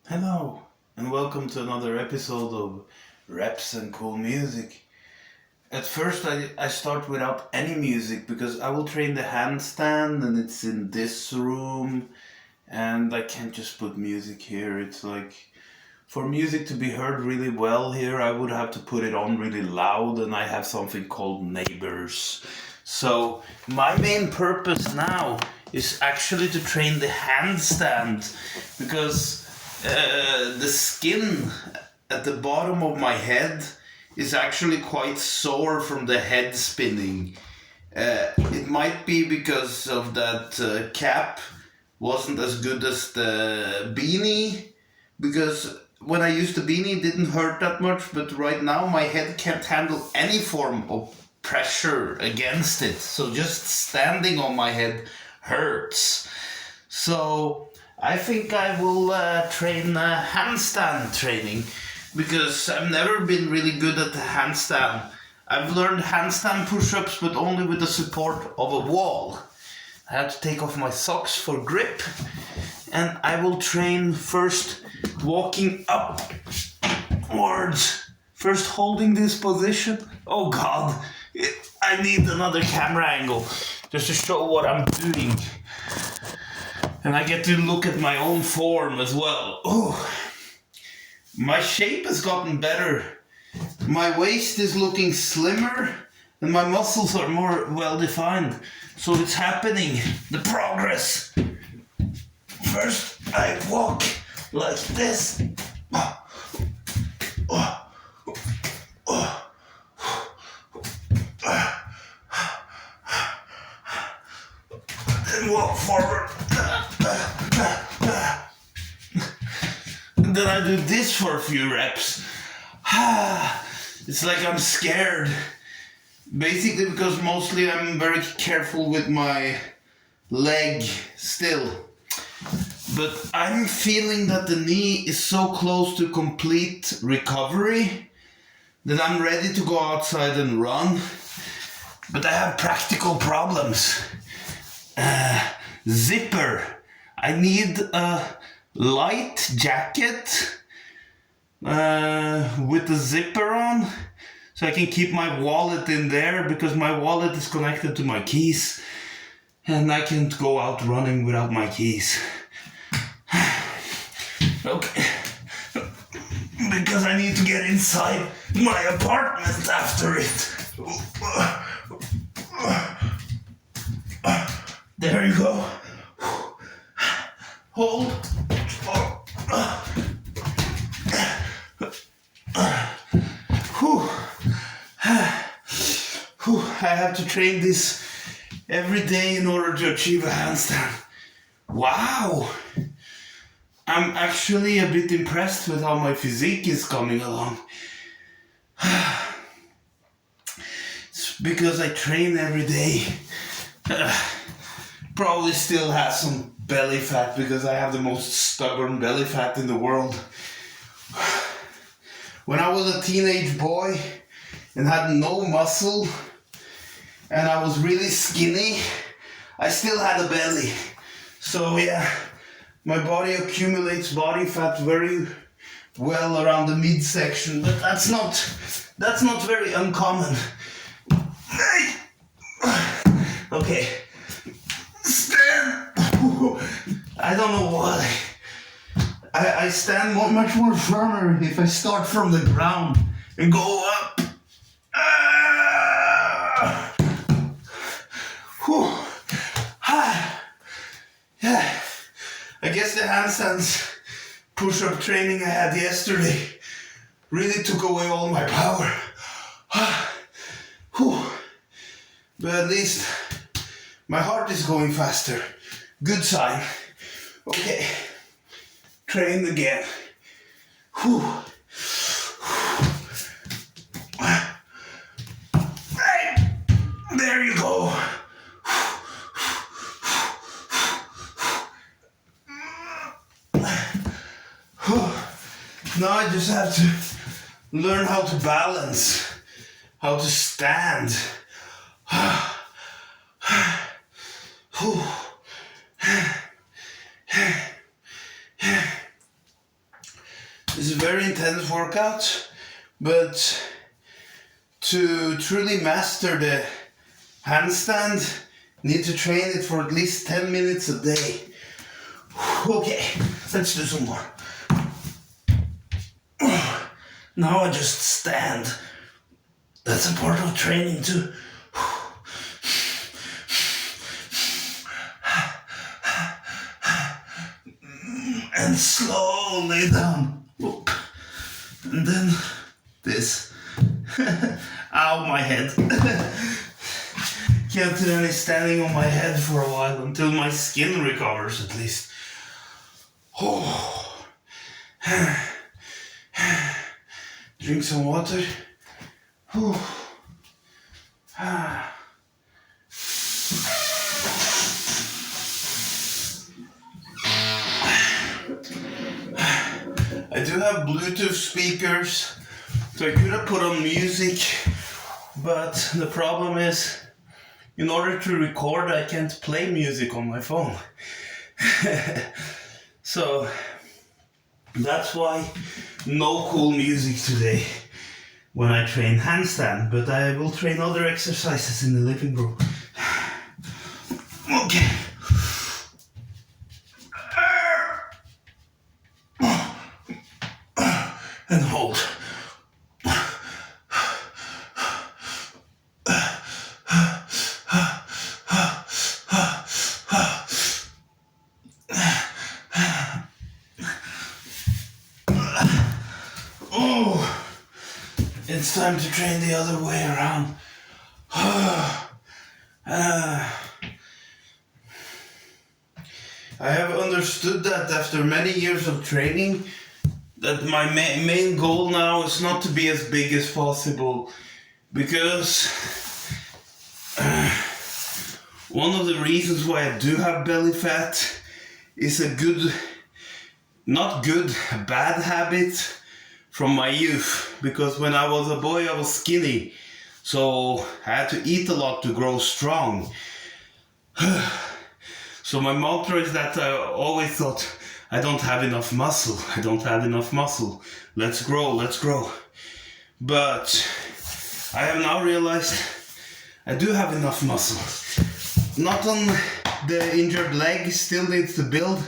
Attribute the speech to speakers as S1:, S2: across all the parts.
S1: Hello, and welcome to another episode of Reps and Cool Music. At first, I start without any music because I will train the handstand and it's in this room, and I can't just put music here. It's like, for music to be heard really well here, I would have to put it on really loud, and I have something called neighbors. So, my main purpose now is actually to train the handstand because the skin at the bottom of my head is actually quite sore from the head spinning. It might be because of that cap wasn't as good as the beanie, because when I used the beanie it didn't hurt that much, but right now my head can't handle any form of pressure against it. So just standing on my head hurts. So I think I will train handstand training because I've never been really good at the handstand. I've learned handstand push-ups, but only with the support of a wall. I have to take off my socks for grip, and I will train first walking upwards. First holding this position. Oh God, I need another camera angle just to show what I'm doing. And I get to look at my own form as well. Oh, my shape has gotten better. My waist is looking slimmer and my muscles are more well defined. So it's happening, the progress. First, I walk like this. Then walk forward. And then I do this for a few reps. It's like I'm scared. Basically because mostly I'm very careful with my leg still. But I'm feeling that the knee is so close to complete recovery that I'm ready to go outside and run. But I have practical problems. Zipper. I need a light jacket with the zipper on so I can keep my wallet in there because my wallet is connected to my keys and I can't go out running without my keys. Okay. Because I need to get inside my apartment after it. There you go. Hold. I have to train this every day in order to achieve a handstand. Wow! I'm actually a bit impressed with how my physique is coming along. It's because I train every day. Probably still has some belly fat because I have the most stubborn belly fat in the world. When I was a teenage boy and had no muscle and I was really skinny, I still had a belly. So yeah, my body accumulates body fat very well around the midsection, but that's not very uncommon. Okay. Stand. I don't know why. I stand much more firmer if I start from the ground and go up. Yeah. I guess the handstands push-up training I had yesterday really took away all my power. But at least my heart is going faster. Good sign. Okay. Train again. There you go. Now I just have to learn how to balance, how to stand. It's a very intense workout, but to truly master the handstand, need to train it for at least 10 minutes a day. Okay, let's do some more. Now I just stand. That's a part of training too. And slowly down. And then this. Ow, my head. Can't do any standing on my head for a while until my skin recovers at least. Oh. Drink some water. I do have Bluetooth speakers, so I could have put on music, but the problem is, in order to record, I can't play music on my phone. So that's why no cool music today when I train handstand, but I will train other exercises in the living room. Okay. And hold. Oh, it's time to train the other way around. I have understood that after many years of training, that my main goal now is not to be as big as possible, because one of the reasons why I do have belly fat is a bad habit from my youth, because when I was a boy I was skinny, so I had to eat a lot to grow strong. So my mantra is that I always thought, I don't have enough muscle. Let's grow. But I have now realized I do have enough muscle. Not on the injured leg, still needs to build,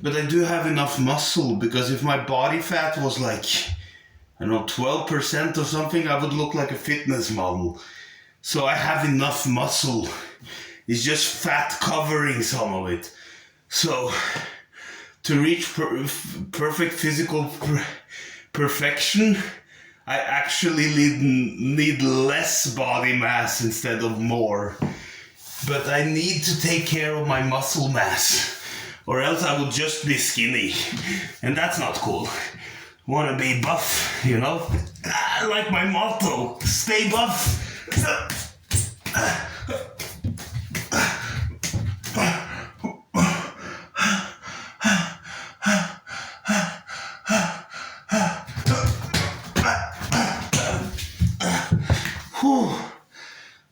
S1: but I do have enough muscle, because if my body fat was like, 12% or something, I would look like a fitness model. So I have enough muscle. It's just fat covering some of it. So to reach perfect physical perfection, I actually need less body mass instead of more. But I need to take care of my muscle mass, or else I would just be skinny. And that's not cool. Wanna be buff, I like my motto, stay buff.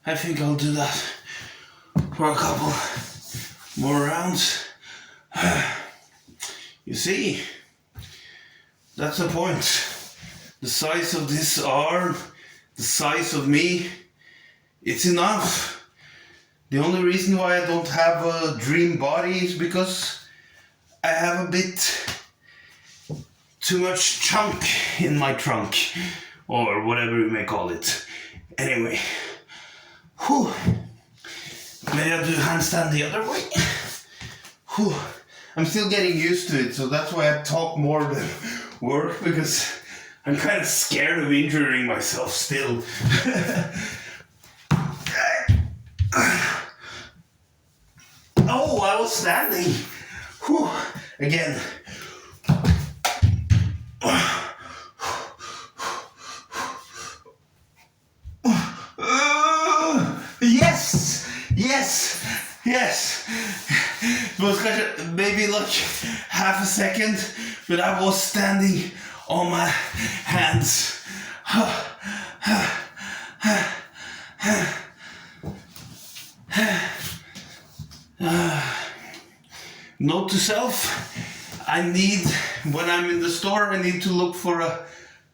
S1: I think I'll do that for a couple more rounds. You see, that's the point. The size of this arm, the size of me, it's enough. The only reason why I don't have a dream body is because I have a bit too much chunk in my trunk, or whatever you may call it. Anyway, maybe I'll do handstand the other way. I'm still getting used to it, so that's why I talk more than work, because I'm kind of scared of injuring myself still. Oh, I was standing. Again. Yes. It was maybe like half a second, but I was standing on my hands. Note to self, when I'm in the store, I need to look for a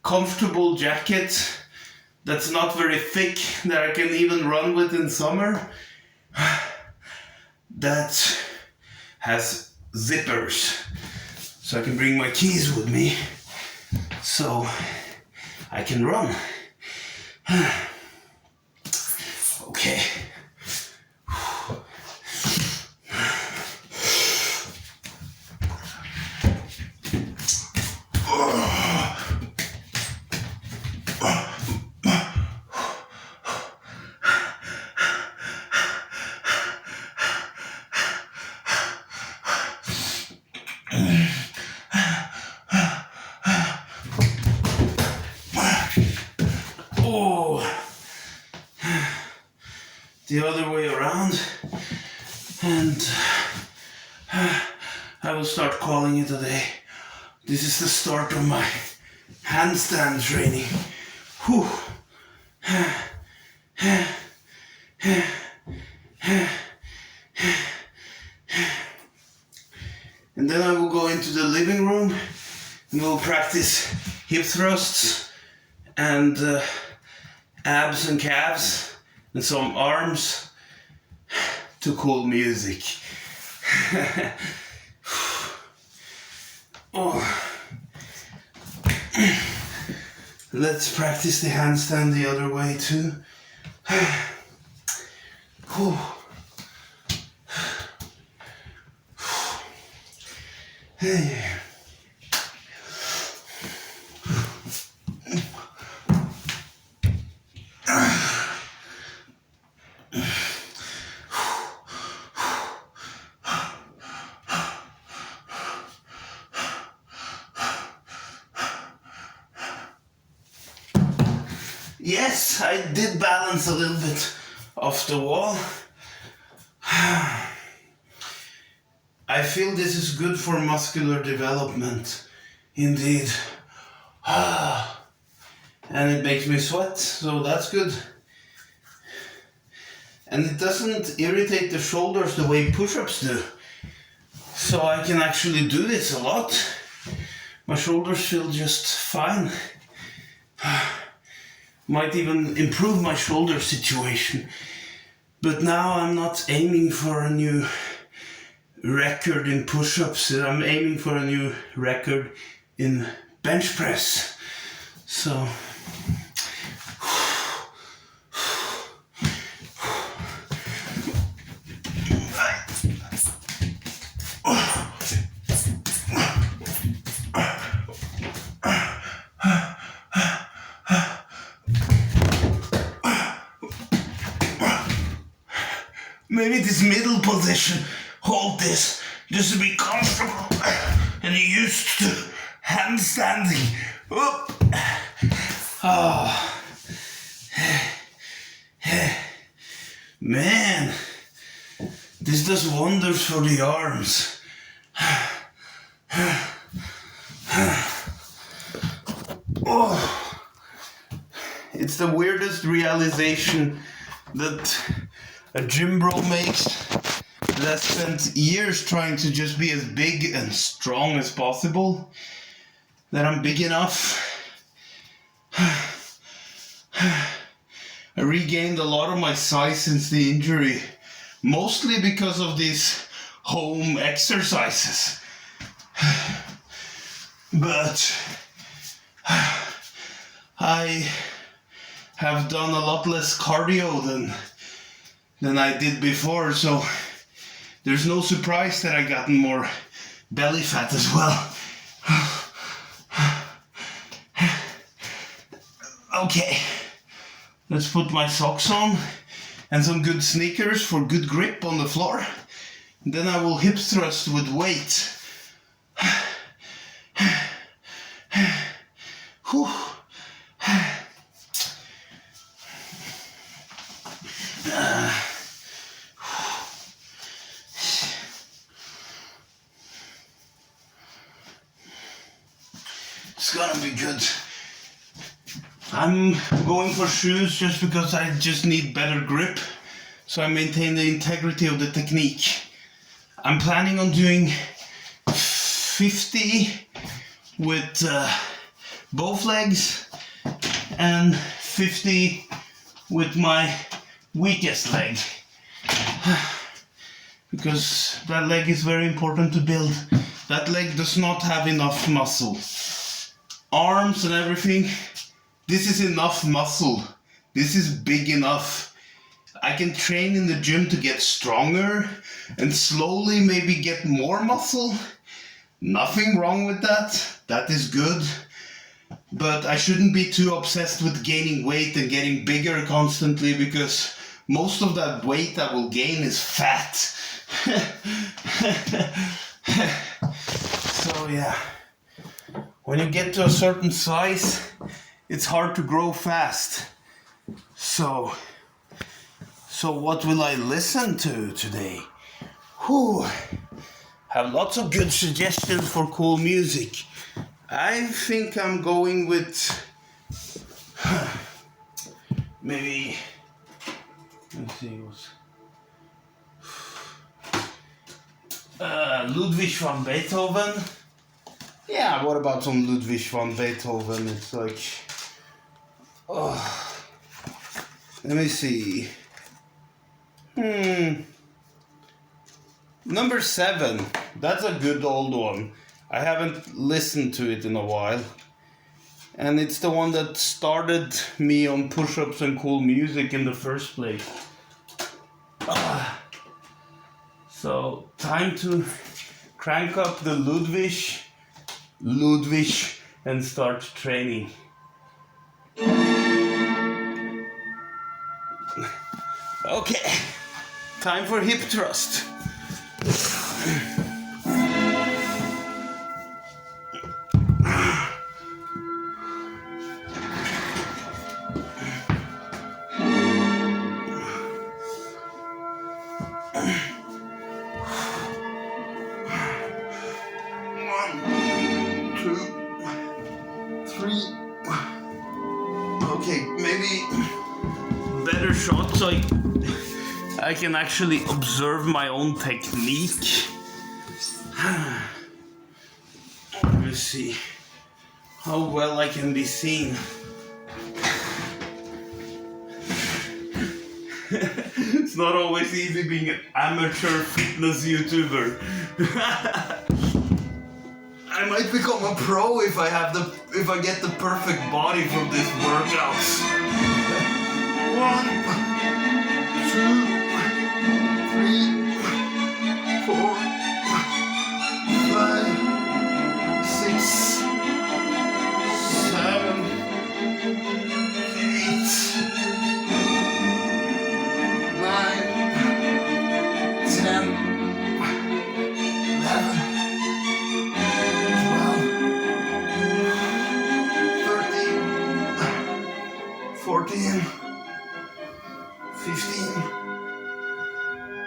S1: comfortable jacket that's not very thick, that I can even run with in summer, that has zippers, so I can bring my keys with me, so I can run. Okay. The other way around, and I will start calling it a day. This is the start of my handstand training. Whew. And then I will go into the living room and we'll practice hip thrusts and abs and calves and some arms to cool music. Oh. Let's practice the handstand the other way too. Hey. Yes, I did balance a little bit off the wall. I feel this is good for muscular development, indeed. And it makes me sweat, so that's good. And it doesn't irritate the shoulders the way push-ups do. So I can actually do this a lot. My shoulders feel just fine. Might even improve my shoulder situation. But now I'm not aiming for a new record in push-ups. I'm aiming for a new record in bench press. So maybe this middle position, hold this, just to be comfortable and used to handstanding. Whoop. Oh. Man, this does wonders for the arms. Oh. It's the weirdest realization that a gym bro makes, that I spent years trying to just be as big and strong as possible, that I'm big enough. I regained a lot of my size since the injury, mostly because of these home exercises. But I have done a lot less cardio than I did before, so there's no surprise that I gotten more belly fat as well. Okay, let's put my socks on and some good sneakers for good grip on the floor. Then I will hip thrust with weight. Whew. It's gonna be good. I'm going for shoes just because I just need better grip, so I maintain the integrity of the technique. I'm planning on doing 50 with both legs and 50 with my weakest leg. Because that leg is very important to build. That leg does not have enough muscle. Arms and everything, this is enough muscle. This is big enough. I can train in the gym to get stronger and slowly maybe get more muscle. Nothing wrong with that. That is good. But I shouldn't be too obsessed with gaining weight and getting bigger constantly, because most of that weight I will gain is fat. So yeah, when you get to a certain size, it's hard to grow fast. So what will I listen to today? Have lots of good suggestions for cool music. I think I'm going with maybe, let's see, Ludwig van Beethoven. Yeah, what about some Ludwig van Beethoven? It's like, let me see. Number 7. That's a good old one. I haven't listened to it in a while. And it's the one that started me on push-ups and cool music in the first place. So, time to crank up the Ludwig, and start training. Okay, time for hip thrust. 3. Okay, maybe better shot so I can actually observe my own technique. Let me see how well I can be seen. It's not always easy being an amateur fitness YouTuber. I might become a pro if I get the perfect body from this workouts. 1, 2, 3, 4, 5, 6, 7, 8, 9, 10, 11. 14, 15,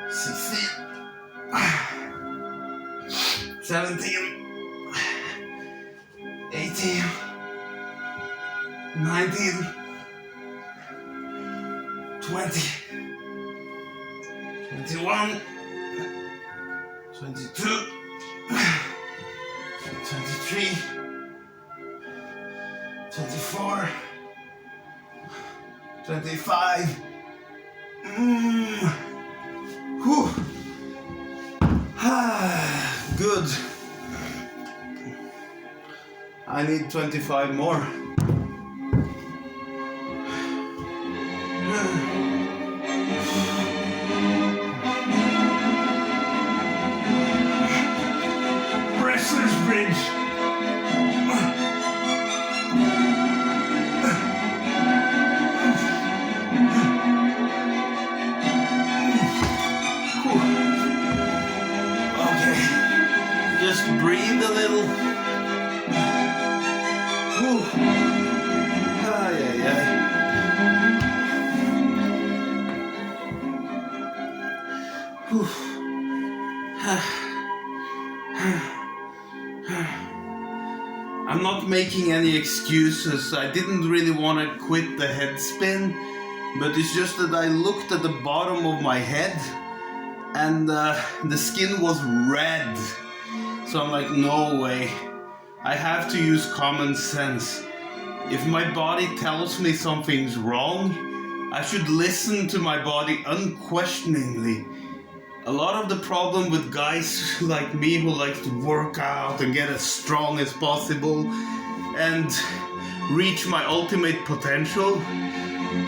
S1: 16, 17, 18, 19, 20, 21, 22, 23, 24, 25. Whew. Good. I need 25 more. Wrestler's bridge. Just breathe a little. Ay, ay, ay. I'm not making any excuses. I didn't really want to quit the head spin, but it's just that I looked at the bottom of my head and the skin was red. So I'm like, no way. I have to use common sense. If my body tells me something's wrong, I should listen to my body unquestioningly. A lot of the problem with guys like me who like to work out and get as strong as possible and reach my ultimate potential,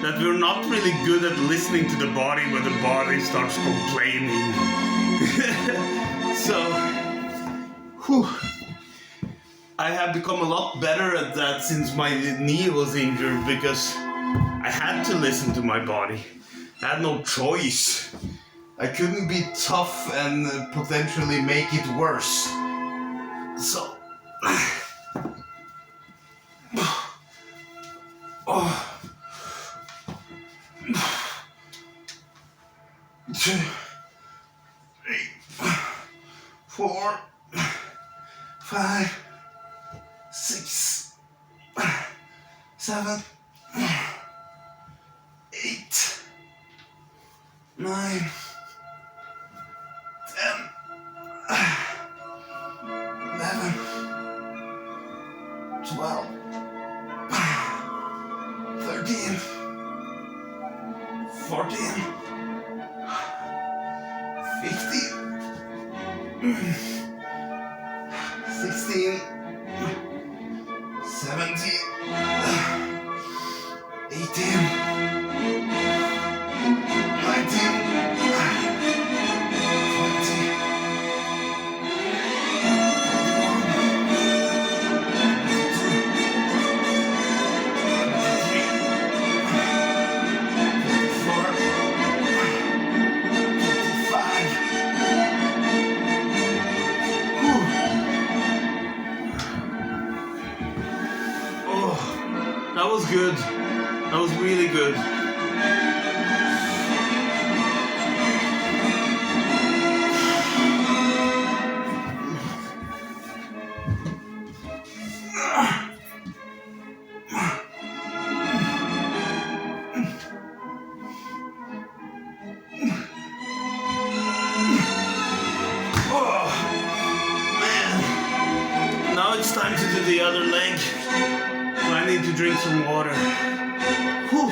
S1: that we're not really good at listening to the body when the body starts complaining. So, I have become a lot better at that since my knee was injured, because I had to listen to my body. I had no choice. I couldn't be tough and potentially make it worse. So... oh. 2, 3, 4, 5, 6, 7, 8, 9, 10, 11, 12, 13, 14, 15, 16, 17, 18, 19, 20, that was good. That was really good. Oh, man. Now it's time to do the other leg. I need to drink some water. Whew.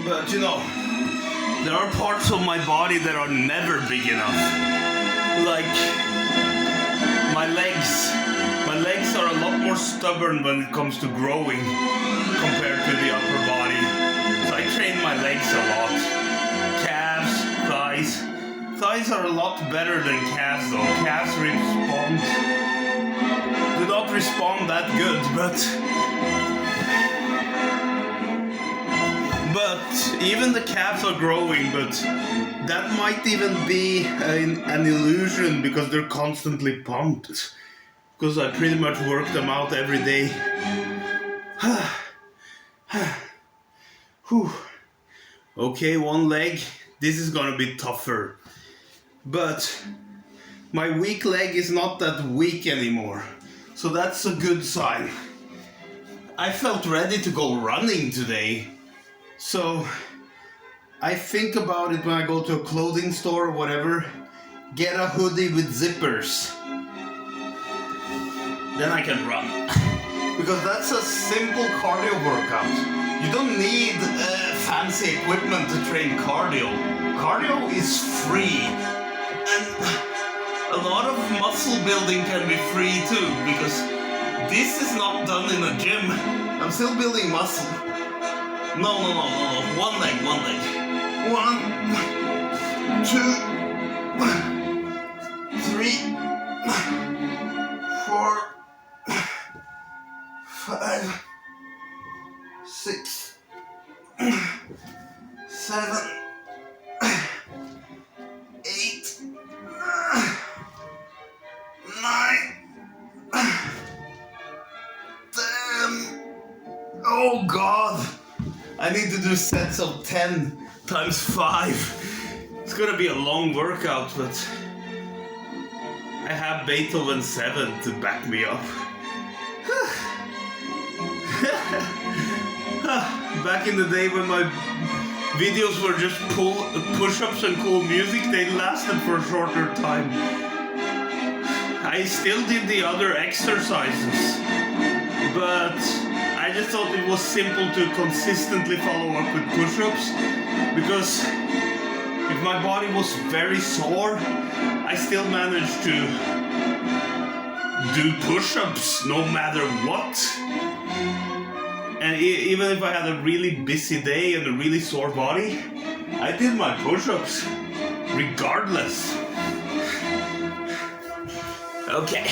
S1: But you know, there are parts of my body that are never big enough. Like my legs. My legs are a lot more stubborn when it comes to growing compared to the upper body. So I train my legs a lot. Calves, thighs. Thighs are a lot better than calves though. Calves do not respond that good, but even the calves are growing, but that might even be an illusion because they're constantly pumped. Because I pretty much work them out every day. Okay, one leg. This is gonna be tougher. But my weak leg is not that weak anymore. So that's a good sign. I felt ready to go running today. So I think about it when I go to a clothing store or whatever. Get a hoodie with zippers. Then I can run. Because that's a simple cardio workout. You don't need fancy equipment to train cardio. Cardio is free. And a lot of muscle building can be free too, because this is not done in a gym. I'm still building muscle. No. One leg. 1, 2, 3, 4, 5, 6, 7, 8, 9, Oh God! I need to do sets of 10 times 5. It's gonna be a long workout, but I have Beethoven 7 to back me up. Back in the day when my videos were just push-ups and cool music, they lasted for a shorter time. I still did the other exercises, but I just thought it was simple to consistently follow up with push-ups, because if my body was very sore, I still managed to do push-ups no matter what. And even if I had a really busy day and a really sore body, I did my push-ups regardless. Okay.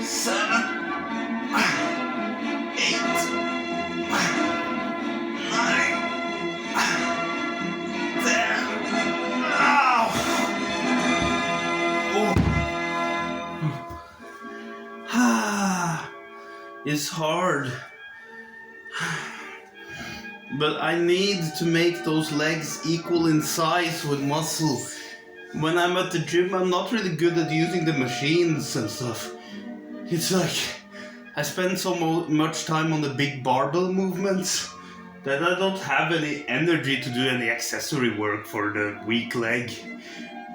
S1: 7, 8, 9, 10. It's hard. But I need to make those legs equal in size with muscle. When I'm at the gym, I'm not really good at using the machines and stuff. It's like I spend so much time on the big barbell movements that I don't have any energy to do any accessory work for the weak leg.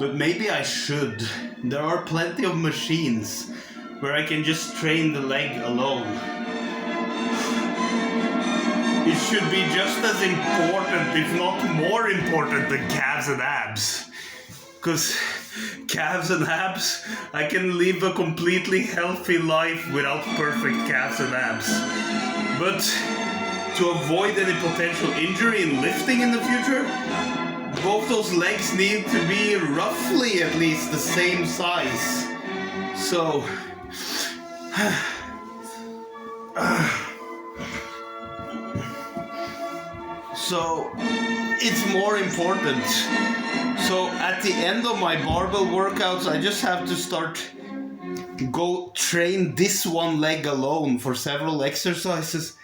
S1: But maybe I should. There are plenty of machines where I can just train the leg alone. It should be just as important, if not more important, than calves and abs. Because calves and abs, I can live a completely healthy life without perfect calves and abs. But to avoid any potential injury in lifting in the future, both those legs need to be roughly at least the same size. So it's more important. So at the end of my barbell workouts, I just have to go train this one leg alone for several exercises,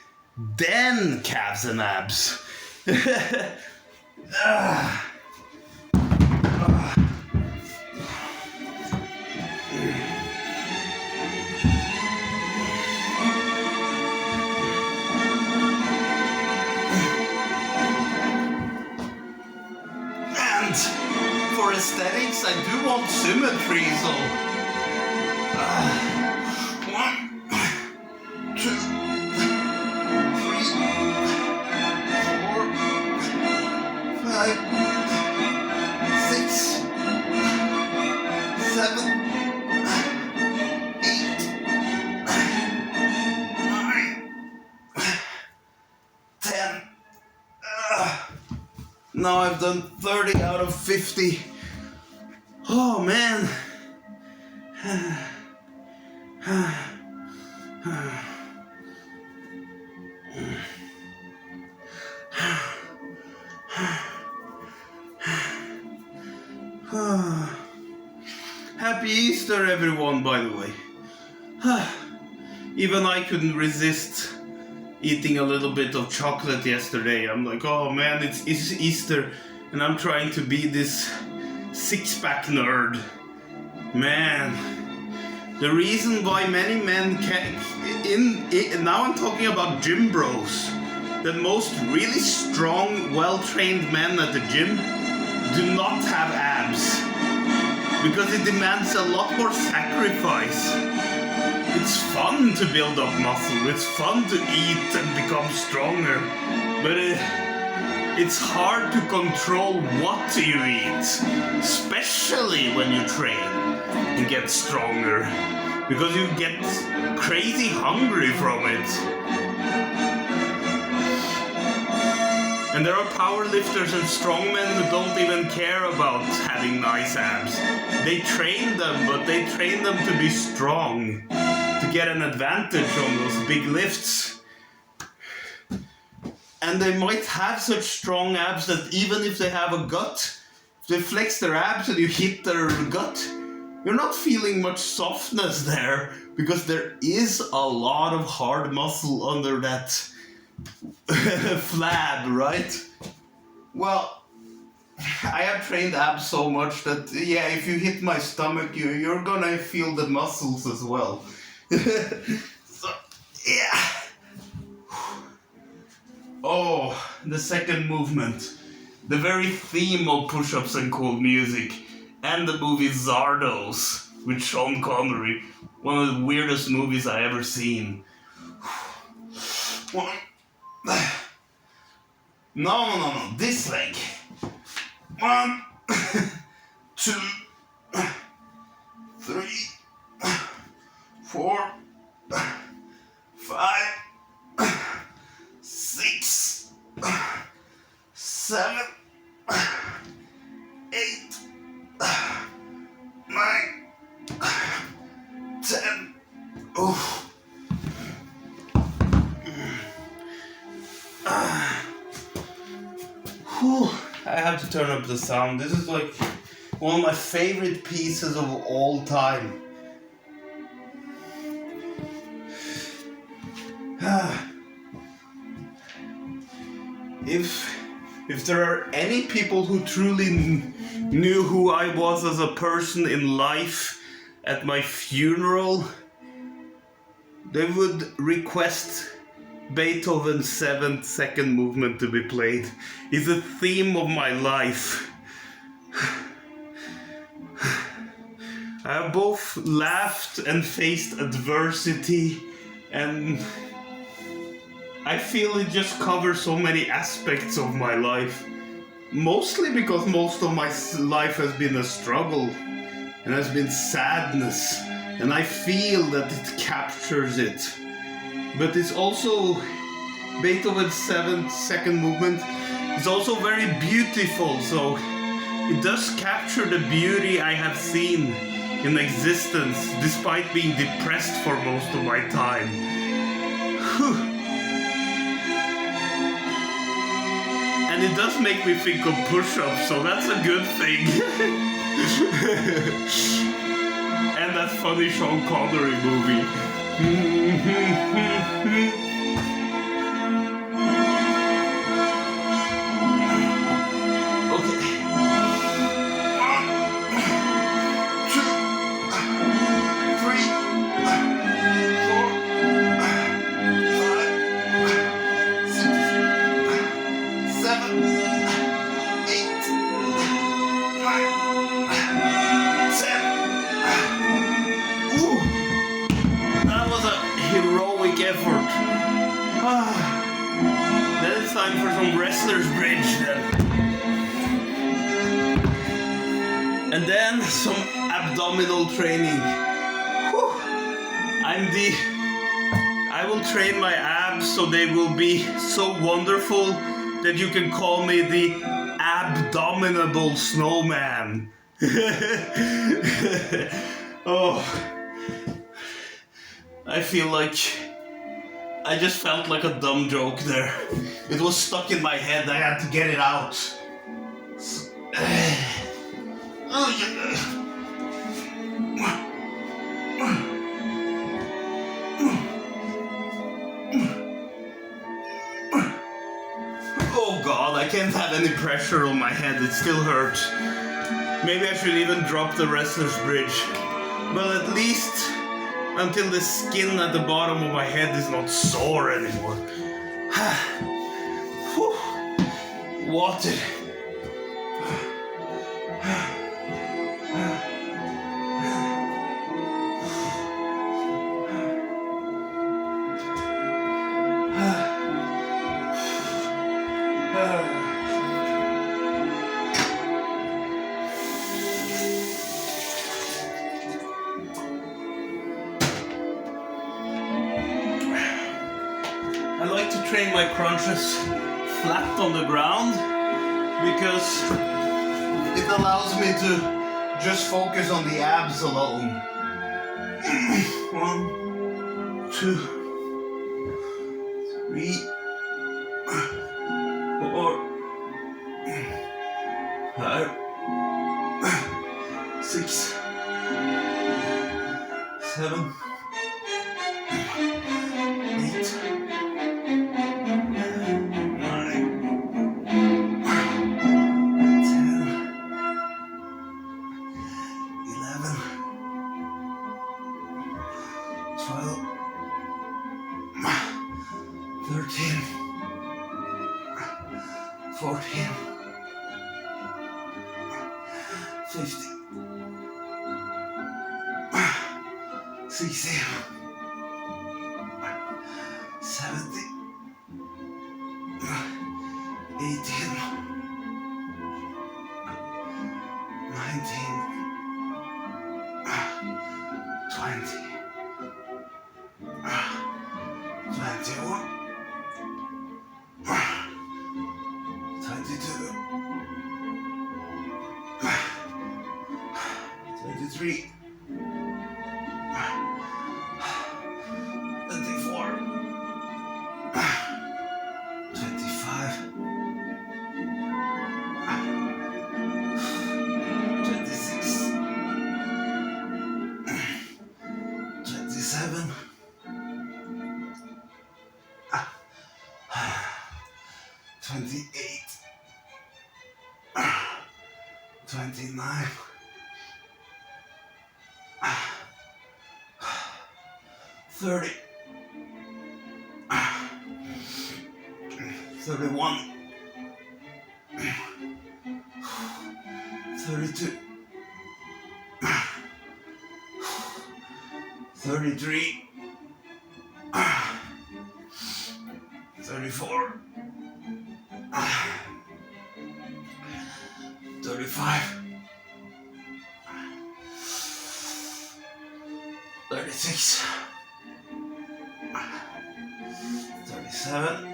S1: then calves and abs. For aesthetics, I do want symmetry, so 1, 2, 3, 4, 5, 6, 7, 8, 9, 10. Now I've done 30 out of 50. Oh man. Happy Easter, everyone, by the way. Even I couldn't resist eating a little bit of chocolate yesterday. I'm like, oh man, it's Easter, and I'm trying to be this six-pack nerd. Man, the reason why many men now I'm talking about gym bros, that most really strong, well-trained men at the gym do not have abs, because it demands a lot more sacrifice. It's fun to build up muscle, it's fun to eat and become stronger, but it's hard to control what you eat, especially when you train and get stronger, because you get crazy hungry from it. And there are power lifters and strongmen who don't even care about having nice abs. They train them, but they train them to be strong, to get an advantage on those big lifts. And they might have such strong abs that even if they have a gut, if they flex their abs and you hit their gut, you're not feeling much softness there, because there is a lot of hard muscle under that flab, right? Well, I have trained abs so much that, yeah, if you hit my stomach, you're gonna feel the muscles as well. So, yeah. Oh, the second movement. The very theme of push-ups and cool music. And the movie Zardos with Sean Connery. One of the weirdest movies I ever seen. One. No. This leg. 1, 2, 3, 4, 5, 6, 7, 8, 9, 10. Oh. I have to turn up the sound. This is like one of my favorite pieces of all time. If there are any people who truly knew who I was as a person in life at my funeral, they would request Beethoven's 7th second movement to be played. It's the theme of my life. I have both laughed and faced adversity, and I feel it just covers so many aspects of my life. Mostly because most of my life has been a struggle and has been sadness, and I feel that it captures it. But it's also, Beethoven's 7th second movement is also very beautiful, so it does capture the beauty I have seen in existence, despite being depressed for most of my time. And it does make me think of push-ups, so that's a good thing. And that funny Sean Connery movie. Then it's time for some wrestler's bridge then. And then some abdominal training. Whew. I will train my abs so they will be so wonderful that you can call me the abdominable snowman. Oh, I feel like I just felt like a dumb joke there. It was stuck in my head. I had to get it out. Oh God, I can't have any pressure on my head. It still hurts. Maybe I should even drop the wrestler's bridge. But at least until the skin at the bottom of my head is not sore anymore. Water. I like to train my crunches flat on the ground because it allows me to just focus on the abs alone. 1, 2, 3, 4, 5, 6, 7, 8, 9, 10, 11, 12, 13, 14, 15, 16, 17, 18, 19, 20, 21, 22, 23, 24, 25, 26, 27, 28, 29, 30, 31, 32, 33, 34, 35, 36, 37,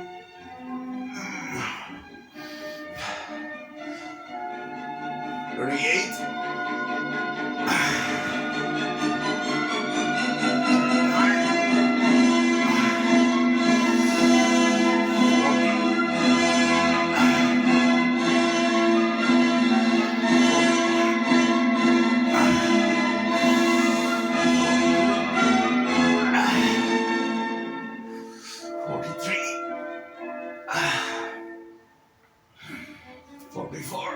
S1: 38, 44,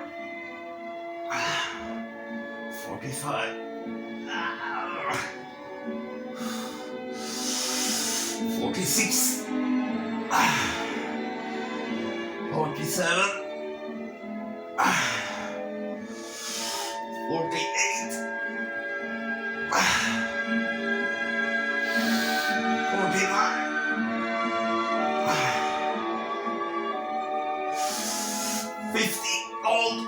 S1: 45, 46, 47, 48, 49, 50, old.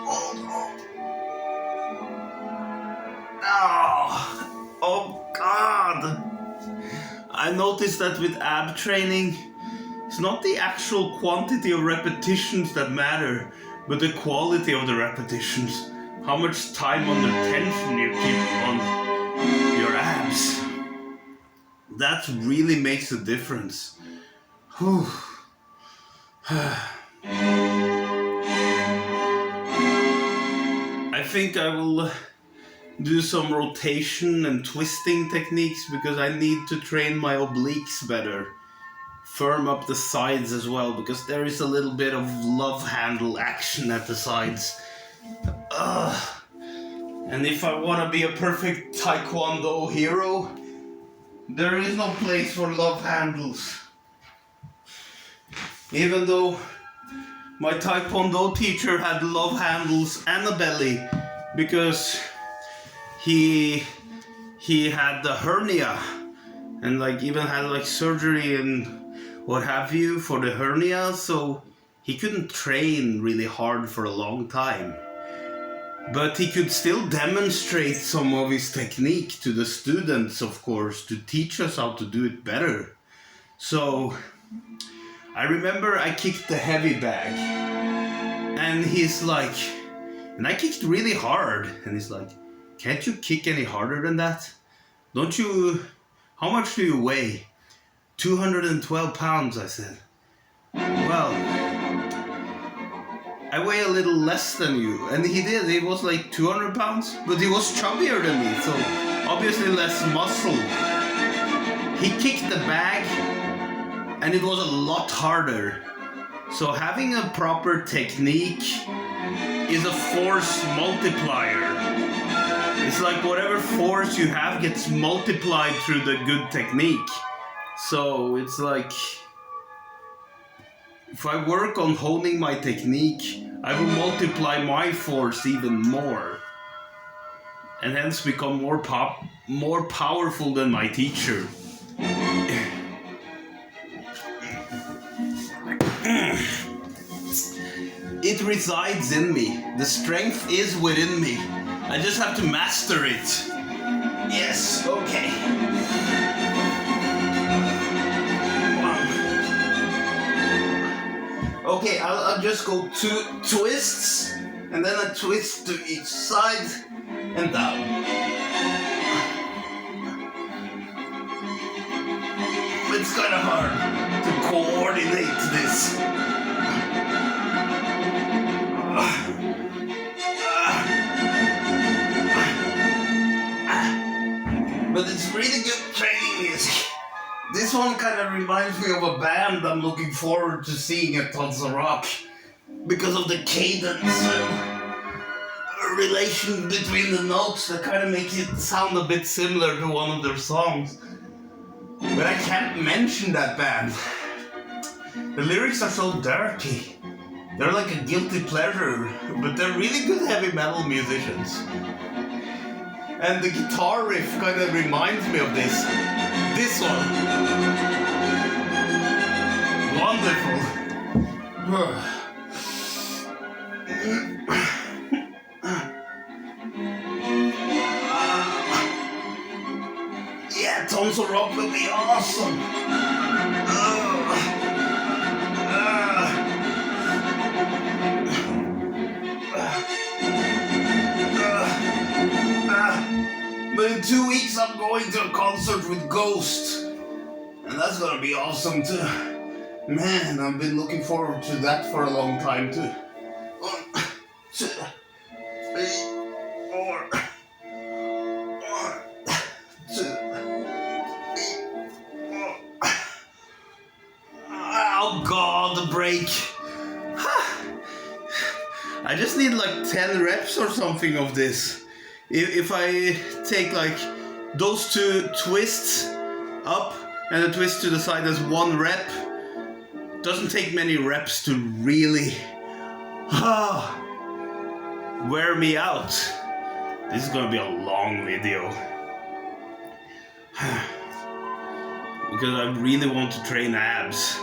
S1: Oh God! I noticed that with ab training, it's not the actual quantity of repetitions that matter, but the quality of the repetitions. How much time under tension you keep on your abs. That really makes a difference. Whew. I think I will do some rotation and twisting techniques because I need to train my obliques better. Firm up the sides as well because there is a little bit of love handle action at the sides. And if I want to be a perfect taekwondo hero, there is no place for love handles. Even though my taekwondo teacher had love handles and a belly because he had the hernia and even had surgery and what have you for the hernia, so he couldn't train really hard for a long time. But he could still demonstrate some of his technique to the students, of course, to teach us how to do it better. So I remember I kicked the heavy bag and he's like, and I kicked really hard and he's like, can't you kick any harder than that? Don't you, how much do you weigh? 212 pounds, I said. Well, I weigh a little less than you. And he did. He was like 200 pounds. But he was chubbier than me, so obviously less muscle. He kicked the bag, and it was a lot harder. So having a proper technique is a force multiplier. It's like whatever force you have gets multiplied through the good technique. So it's like, if I work on honing my technique, I will multiply my force even more. And hence become more powerful than my teacher. It resides in me. The strength is within me. I just have to master it. Yes, okay. 1. Okay, I'll just go 2 twists, and then a twist to each side, and down. It's kind of hard to coordinate this. But it's really good training music. This one kind of reminds me of a band I'm looking forward to seeing at Tons of Rock because of the cadence and relation between the notes that kind of make it sound a bit similar to one of their songs. But I can't mention that band. The lyrics are so dirty. They're like a guilty pleasure, but they're really good heavy metal musicians. And the guitar riff kind of reminds me of this. This one. Wonderful. Yeah, Tons of Rock will be awesome. But in 2 weeks I'm going to a concert with Ghost. And that's gonna be awesome too. Man, I've been looking forward to that for a long time too. 1, 2, 3, 4. 1, 2, 3, 4. Oh God, the break. I just need like 10 reps or something of this. If I take like those 2 twists up and a twist to the side as 1 rep, doesn't take many reps to really wear me out. This is gonna be a long video because I really want to train abs.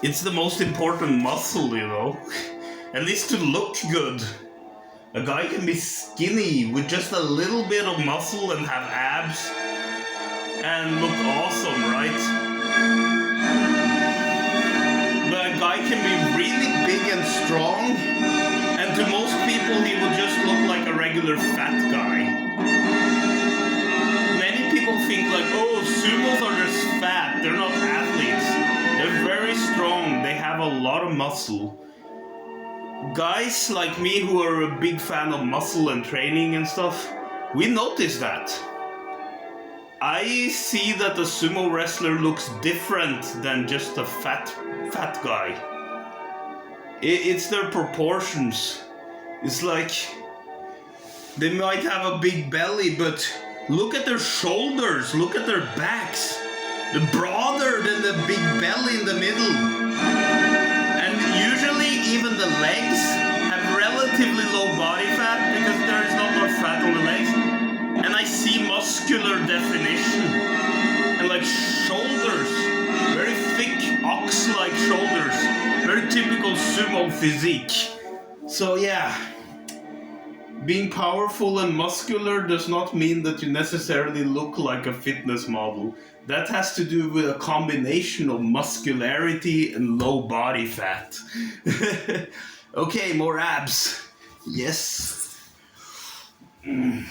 S1: It's the most important muscle, you know, at least to look good. A guy can be skinny with just a little bit of muscle and have abs and look awesome, right? But a guy can be really big and strong, and to most people he will just look like a regular fat guy. Many people think like, oh, sumos are just fat, they're not athletes. They're very strong, they have a lot of muscle. Guys like me who are a big fan of muscle and training and stuff, we notice that. I see that the sumo wrestler looks different than just a fat guy. It's their proportions. It's like they might have a big belly, but look at their shoulders, look at their backs. They're broader than the big belly in the middle. And usually even the legs have relatively low body fat because there is not much fat on the legs. And I see muscular definition. And like shoulders, very thick ox-like shoulders. Very typical sumo physique. So yeah, being powerful and muscular does not mean that you necessarily look like a fitness model. That has to do with a combination of muscularity and low body fat. Okay, more abs. Yes. 1,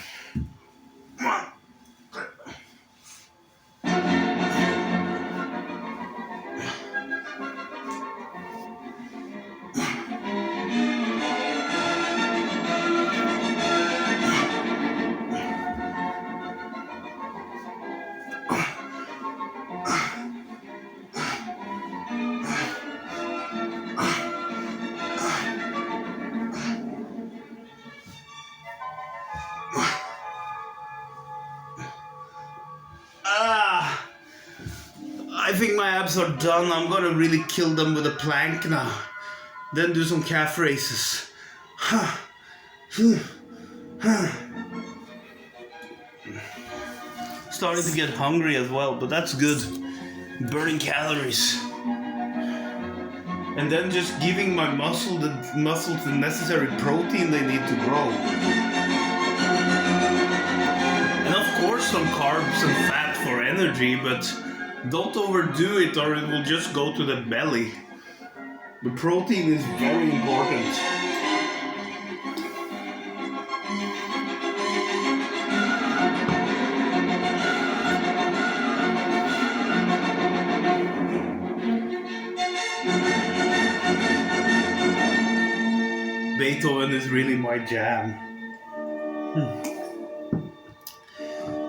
S1: 2. think my abs are done. I'm gonna really kill them with a plank now. Then do some calf raises. Starting to get hungry as well, but that's good. Burning calories. And then just giving my muscles the necessary protein they need to grow. And of course some carbs and fat for energy, but don't overdo it or it will just go to the belly. The protein is very important. Beethoven is really my jam.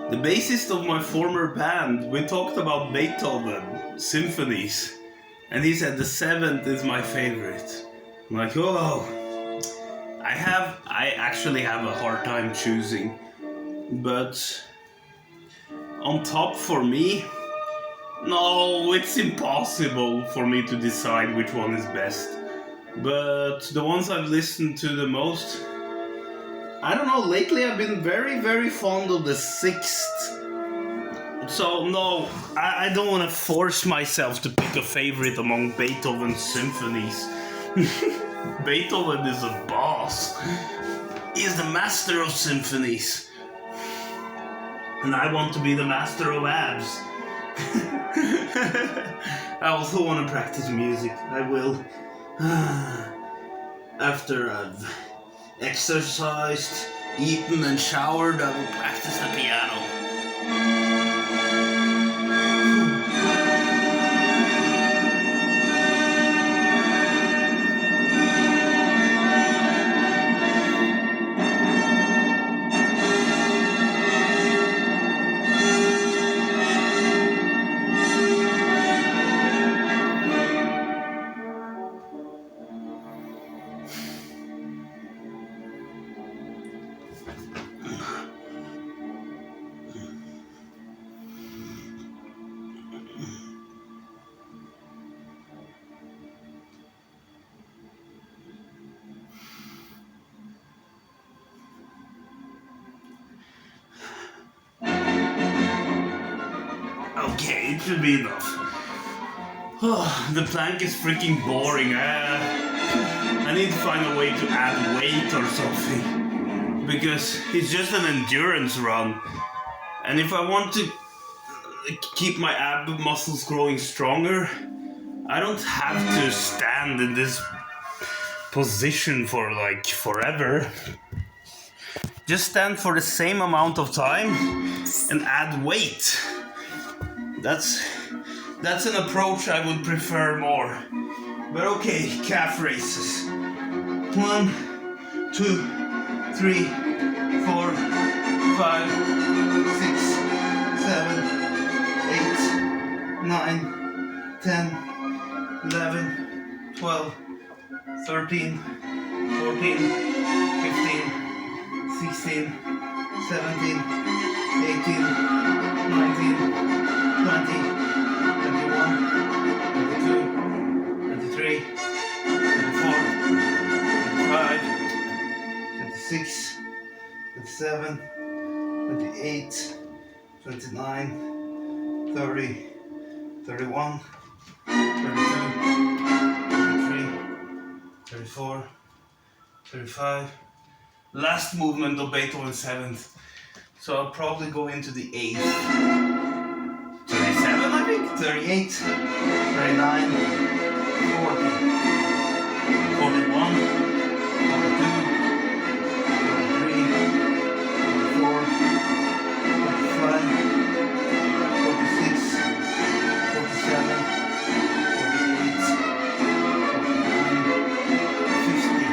S1: The bassist of my former band, we talked about Beethoven symphonies, and he said the 7th is my favorite. I'm like, oh, I actually have a hard time choosing, but on top for me, no, it's impossible for me to decide which one is best. But the ones I've listened to the most, I don't know, lately I've been very, very fond of the 6th. So no, I don't want to force myself to pick a favorite among Beethoven's symphonies. Beethoven is a boss. He is the master of symphonies. And I want to be the master of abs. I also want to practice music. I will. After I've exercised, eaten and showered, I will practice the piano. Okay, it should be enough. Oh, the plank is freaking boring. I need to find a way to add weight or something. Because it's just an endurance run. And if I want to keep my ab muscles growing stronger, I don't have to stand in this position for like forever. Just stand for the same amount of time and add weight. That's an approach I would prefer more. But okay, calf raises. 1, 2, 3, 4, 5, 6, 7, 8, 9, 10, 11, 12, 13, 14, 15, 16, 17, 18, 19, 20, 21, 22, 23, 24, 25, 26, 27, 28, 29, 30, 31, 32, 33, 34, 35. Last movement of Beethoven's 7th. So I'll probably go into the 8th. 37, I think. 38, 39, 40, 41, 42, 43, 44, 45, 46, 47, 48, 49, 50,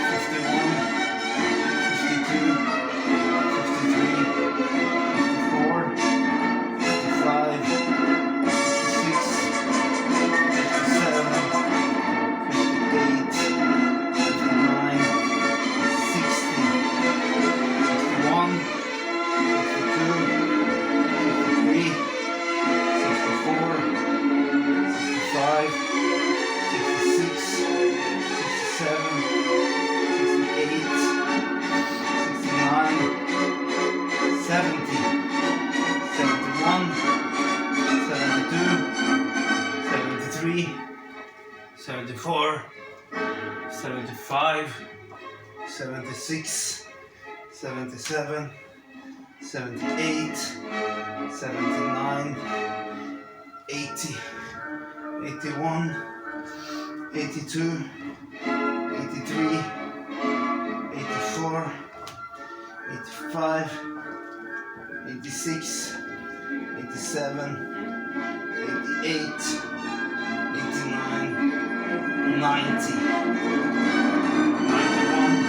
S1: 51, 52, 53, 54, 55, 56, 57, 58, 70, 71, 72, 73, 74, 75, 76, 77, 78, 79, 80, 81, 82, 83, 84, 85, 86, 87, 88, 89, 90, 91,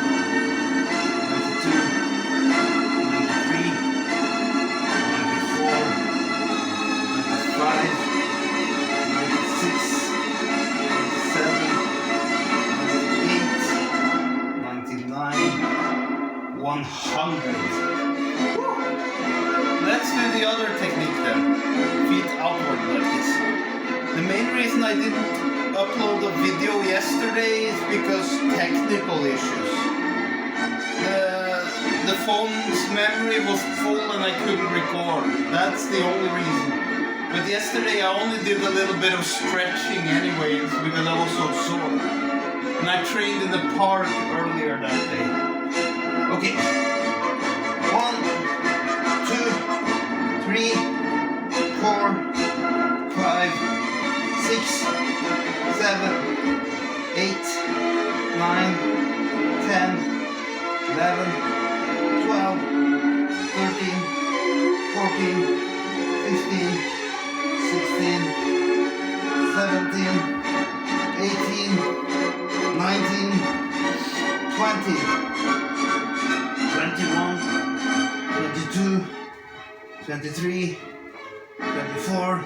S1: 92, 93, 94, 95, 96, 97, 98, 99, 100. Let's do the other technique then. Feet outward like this. The main reason I didn't upload a video yesterday is because technical issues. The phone's memory was full and I couldn't record. That's the only reason. But yesterday I only did a little bit of stretching anyways because I was so sore. And I trained in the park earlier that day. Okay. 1, 2, 3, 4, 5, 6, 7, 8, 9, 10, 11, 12, 13, 14, 15, 16, 17, 18, 19, 20, 21, 22, 23, 24,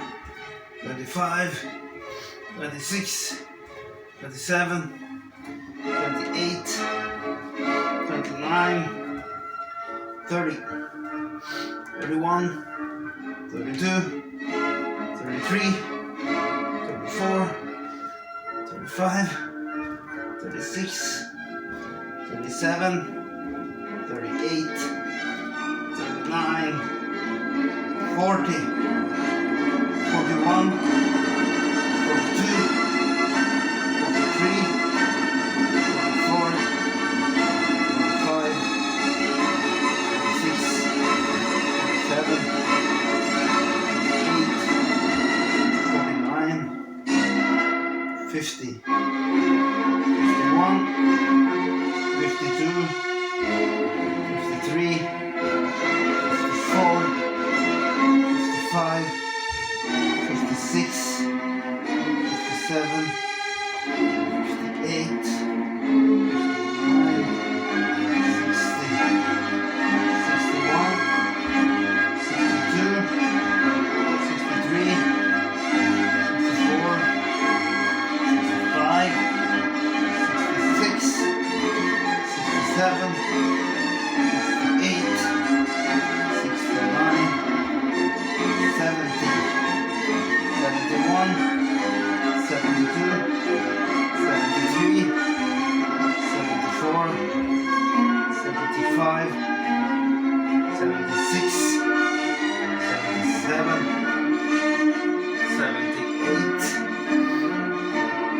S1: 25, 26, 27, 28, 29, 30, 31, 32, 33, 34, 35, 36, 37, 38, 39, 40, 41, 42, 43, 44, 45, 46, 47, 48, 49, 50, 51, 52, 53, 54, 55, 56, 57, 58, 59, 60, 61, 62, 63, 64, 65, 66, 67, 68, 69, 70, 71, 72, 73, 74, 75, 76, 77, 78,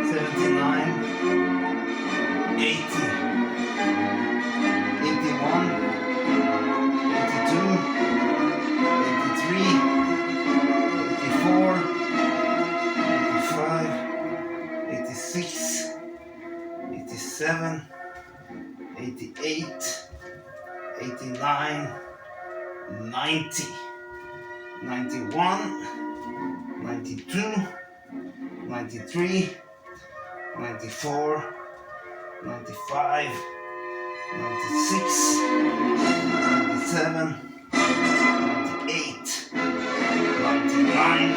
S1: 79, 80, 81, 82, 83, 84, 85, 86, 87, 88, 89, 90, 91, 92, 93, 94, 95, 96, 97, 98, 99,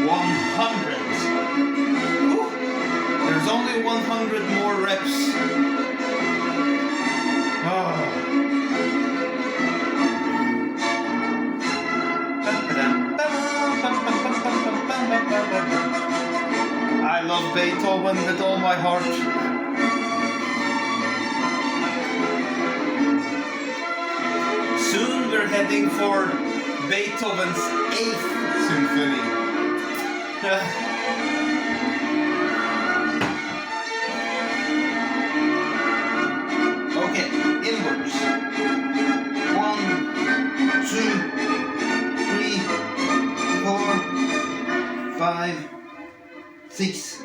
S1: 100. Woo. There's only 100 more reps. Oh. I love Beethoven with all my heart. Soon we're heading for Beethoven's 8th Symphony. Okay, inwards. 1, 2, 3, 4, 5, 6,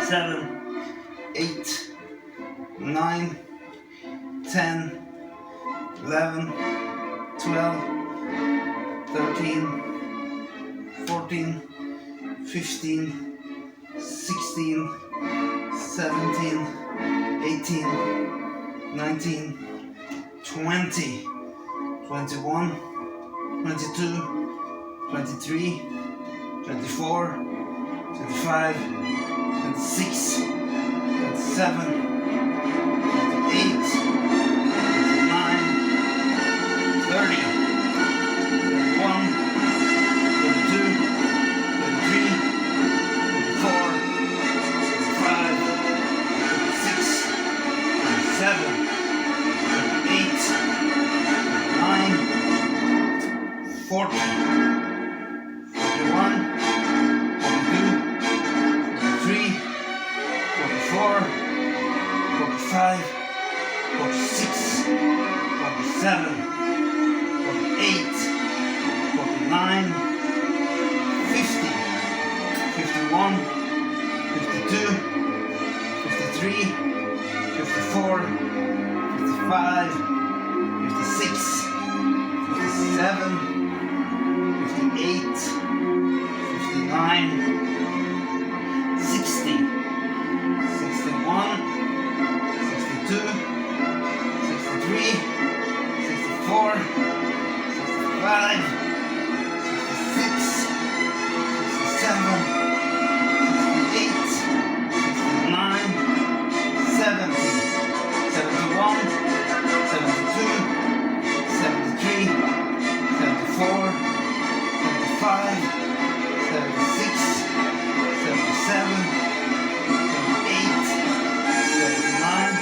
S1: 7, 8, 9, 10, 11, 12, 13, 14, 15, 16, 17, 18, 19, 20, 21, 22, 23, 24, 25, 26, 27, 28, 29, 30, 31, 32, 33, 34, 35, 36, 37, 38, 39, 40, 41, 42, 43, 44, 45, 46, 47, 48, 49, 50, 51, 52, 53, 54, 55, 56, 57, 58, 59, 60, 61, 62, 63, 64, 65, 66, 67, 68, 69, 70, 71, 72, 73, 74, 75, 76, 77, 78, 79,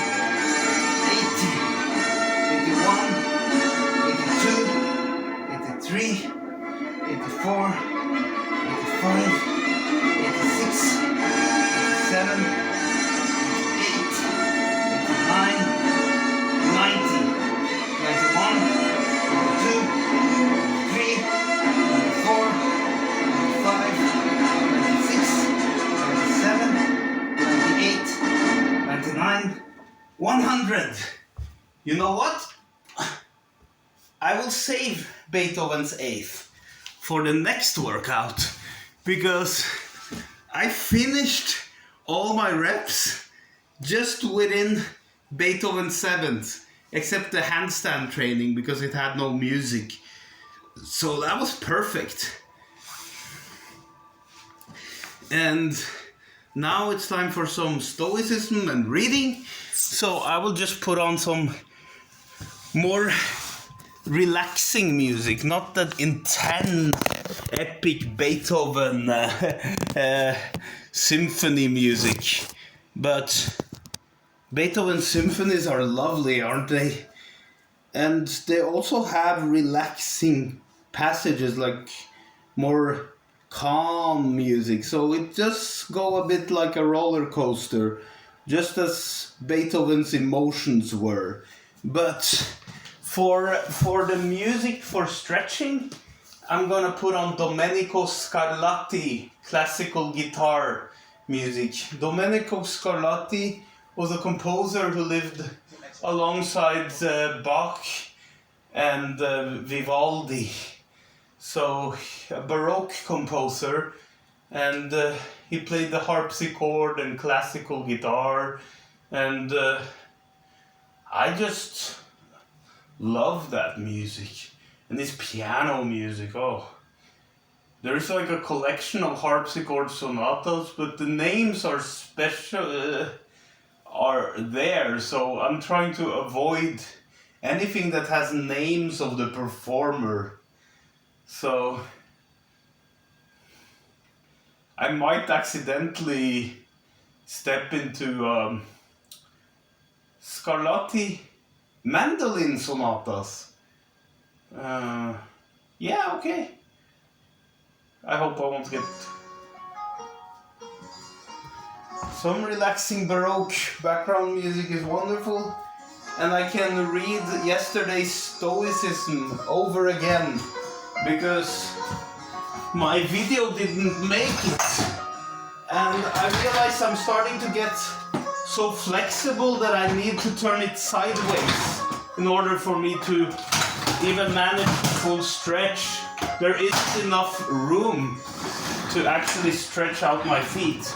S1: 80, 81, 82, 83, 84, 85, 86, 87, 88, 89, 90, 91, 92, 93, 94, 95, 96, 97, 98, 99, 100. You know what? I will save Beethoven's 8th for the next workout because I finished all my reps just within Beethoven's 7th, except the handstand training because it had no music. So that was perfect. And now it's time for some stoicism and reading. So I will just put on some more relaxing music, not that intense, epic Beethoven symphony music. But Beethoven symphonies are lovely, aren't they? And they also have relaxing passages, like more calm music. So it just go a bit like a roller coaster, just as Beethoven's emotions were. But for the music for stretching, I'm gonna put on Domenico Scarlatti classical guitar music. Domenico Scarlatti was a composer who lived alongside Bach and Vivaldi. So a Baroque composer, and he played the harpsichord and classical guitar, and I just love that music. And his piano music, oh. There's like a collection of harpsichord sonatas, but the names are special, are there, so I'm trying to avoid anything that has names of the performer. So I might accidentally step into Scarlatti mandolin sonatas. Yeah, okay. I hope I won't get some relaxing Baroque background music is wonderful. And I can read yesterday's Stoicism over again because my video didn't make it. And I realize I'm starting to get so flexible that I need to turn it sideways in order for me to even manage full stretch. There isn't enough room to actually stretch out my feet.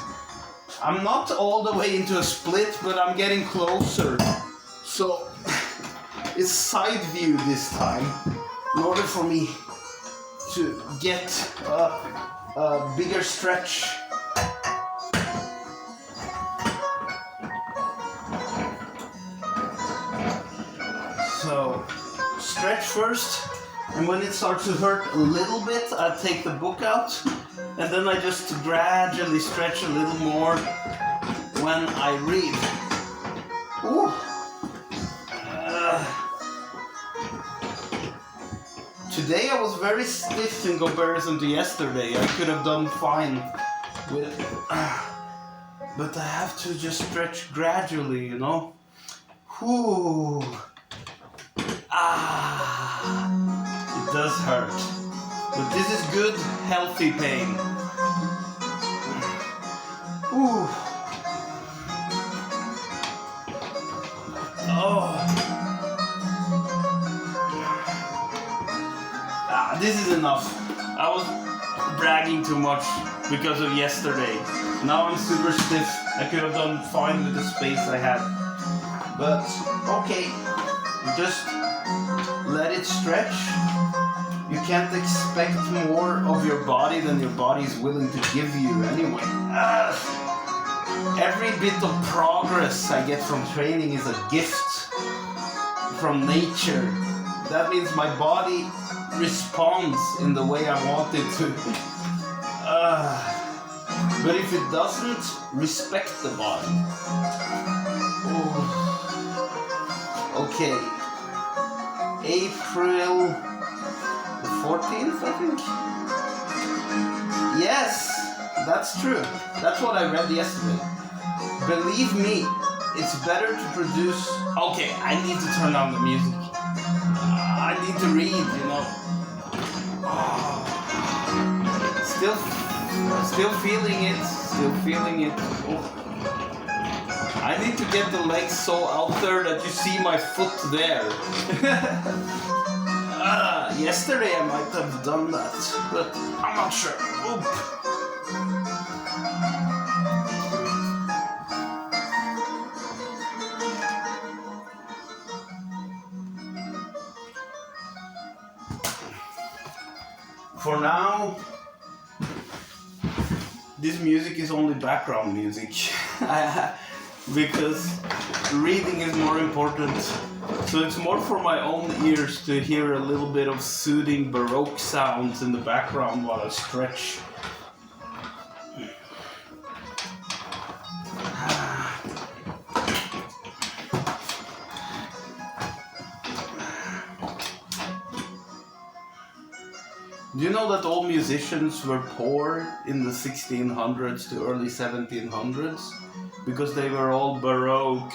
S1: I'm not all the way into a split, but I'm getting closer. So it's side view this time in order for me to get a bigger stretch. So stretch first, and when it starts to hurt a little bit, I take the book out, and then I just gradually stretch a little more when I read. Ooh. Today I was very stiff in comparison to yesterday. I could have done fine with but I have to just stretch gradually, you know. Whew. It does hurt. But this is good, healthy pain. Ooh. Oh. This is enough. I was bragging too much because of yesterday. Now I'm super stiff. I could have done fine with the space I had. But okay, just let it stretch. You can't expect more of your body than your body is willing to give you anyway. Every bit of progress I get from training is a gift from nature. That means my body responds in the way I want it to. But if it doesn't, respect the body. Oh. Okay. April the 14th, I think? Yes, that's true. That's what I read yesterday. Believe me, it's better to produce... Okay, I need to turn down the music. I need to read, you know. Still feeling it. Oh. I need to get the legs so out there that you see my foot there. Yesterday I might have done that, but I'm not sure. Oop. For now, this music is only background music because reading is more important. So it's more for my own ears to hear a little bit of soothing Baroque sounds in the background while I stretch. Do you know that all musicians were poor in the 1600s to early 1700s? Because they were all Baroque.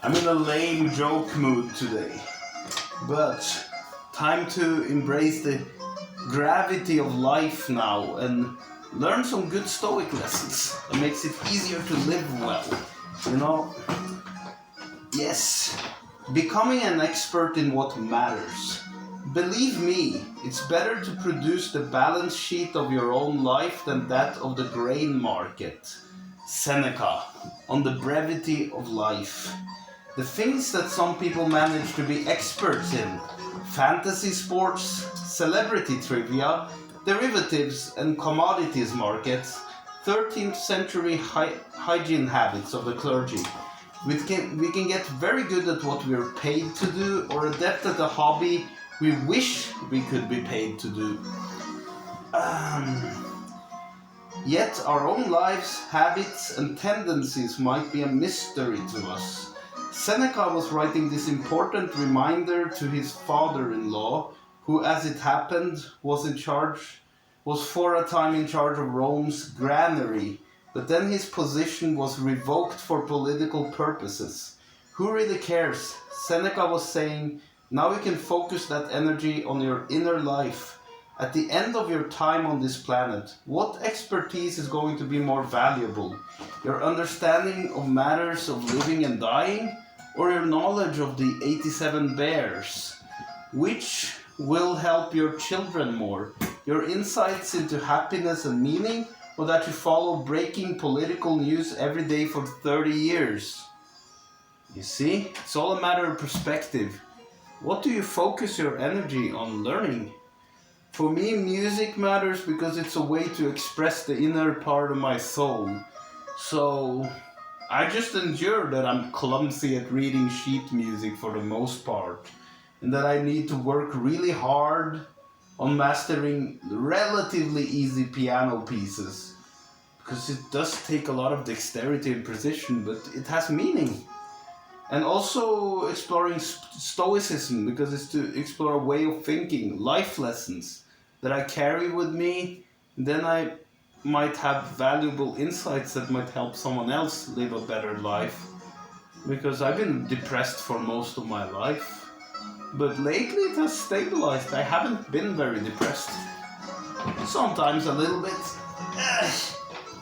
S1: I'm in a lame joke mood today. But time to embrace the gravity of life now and learn some good Stoic lessons. That makes it easier to live well. You know? Yes. Becoming an expert in what matters. Believe me, it's better to produce the balance sheet of your own life than that of the grain market. Seneca, on the brevity of life. The things that some people manage to be experts in, fantasy sports, celebrity trivia, derivatives and commodities markets, 13th century hygiene habits of the clergy. We can get very good at what we're paid to do or adept at a hobby we wish we could be paid to do. Yet our own lives, habits and tendencies might be a mystery to us. Seneca was writing this important reminder to his father-in-law, who, as it happened, was for a time in charge of Rome's granary, but then his position was revoked for political purposes. Who really cares? Seneca was saying, now you can focus that energy on your inner life. At the end of your time on this planet, what expertise is going to be more valuable? Your understanding of matters of living and dying, or your knowledge of the 87 bears? Which will help your children more? Your insights into happiness and meaning, or that you follow breaking political news every day for 30 years? You see, it's all a matter of perspective. What do you focus your energy on learning? For me, music matters because it's a way to express the inner part of my soul. So, I just endure that I'm clumsy at reading sheet music for the most part, and that I need to work really hard on mastering relatively easy piano pieces, because it does take a lot of dexterity and precision, but it has meaning. And also exploring stoicism, because it's to explore a way of thinking, life lessons that I carry with me. Then I might have valuable insights that might help someone else live a better life. Because I've been depressed for most of my life, but lately it has stabilized. I haven't been very depressed. Sometimes a little bit,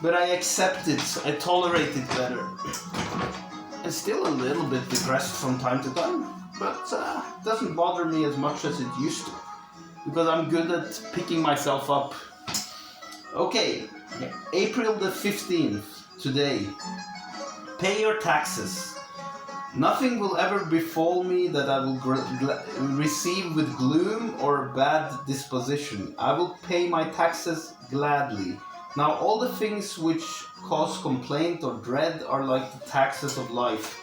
S1: but I accept it, I tolerate it better. I'm still a little bit depressed from time to time, but it doesn't bother me as much as it used to, because I'm good at picking myself up. Okay, April the 15th, today. Pay your taxes. Nothing will ever befall me that I will receive with gloom or bad disposition. I will pay my taxes gladly. Now all the things which cause complaint or dread are like the taxes of life.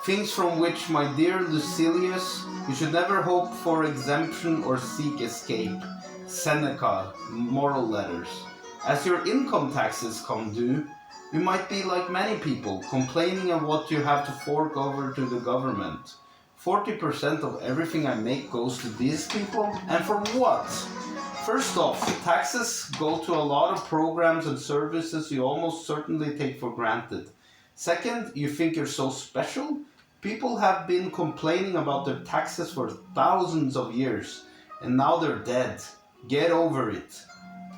S1: Things from which, my dear Lucilius, you should never hope for exemption or seek escape. Seneca, Moral Letters. As your income taxes come due, you might be like many people, complaining of what you have to fork over to the government. 40% of everything I make goes to these people, and for what? First off, taxes go to a lot of programs and services you almost certainly take for granted. Second, you think you're so special? People have been complaining about their taxes for thousands of years, and now they're dead. Get over it.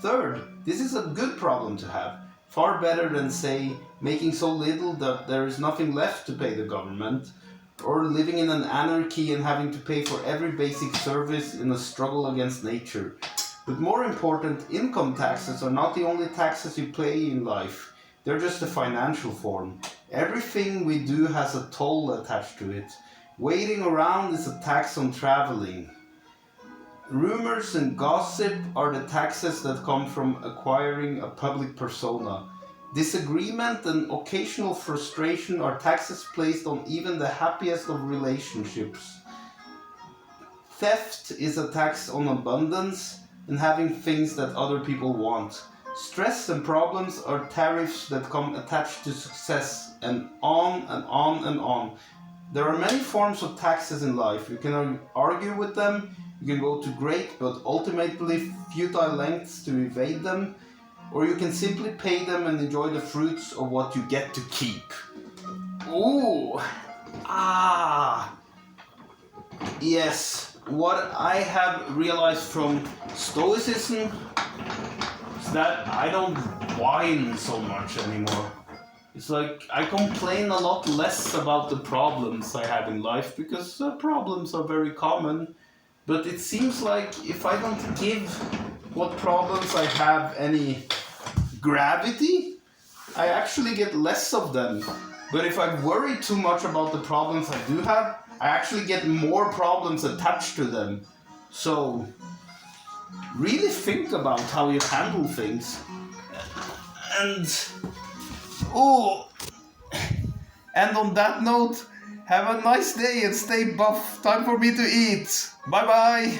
S1: Third, this is a good problem to have. Far better than, say, making so little that there is nothing left to pay the government, or living in an anarchy and having to pay for every basic service in a struggle against nature. But more important, income taxes are not the only taxes you pay in life. They're just a financial form. Everything we do has a toll attached to it. Waiting around is a tax on traveling. Rumors and gossip are the taxes that come from acquiring a public persona. Disagreement and occasional frustration are taxes placed on even the happiest of relationships. Theft is a tax on abundance and having things that other people want. Stress and problems are tariffs that come attached to success, and on and on and on. There are many forms of taxes in life. You can argue with them, you can go to great but ultimately futile lengths to evade them, or you can simply pay them and enjoy the fruits of what you get to keep. Ooh! Yes. What I have realized from Stoicism is that I don't whine so much anymore. It's like I complain a lot less about the problems I have in life, because problems are very common. But it seems like if I don't give what problems I have any gravity, I actually get less of them. But if I worry too much about the problems I do have, I actually get more problems attached to them. So, really think about how you handle things. And on that note, have a nice day and stay buff. Time for me to eat. Bye bye.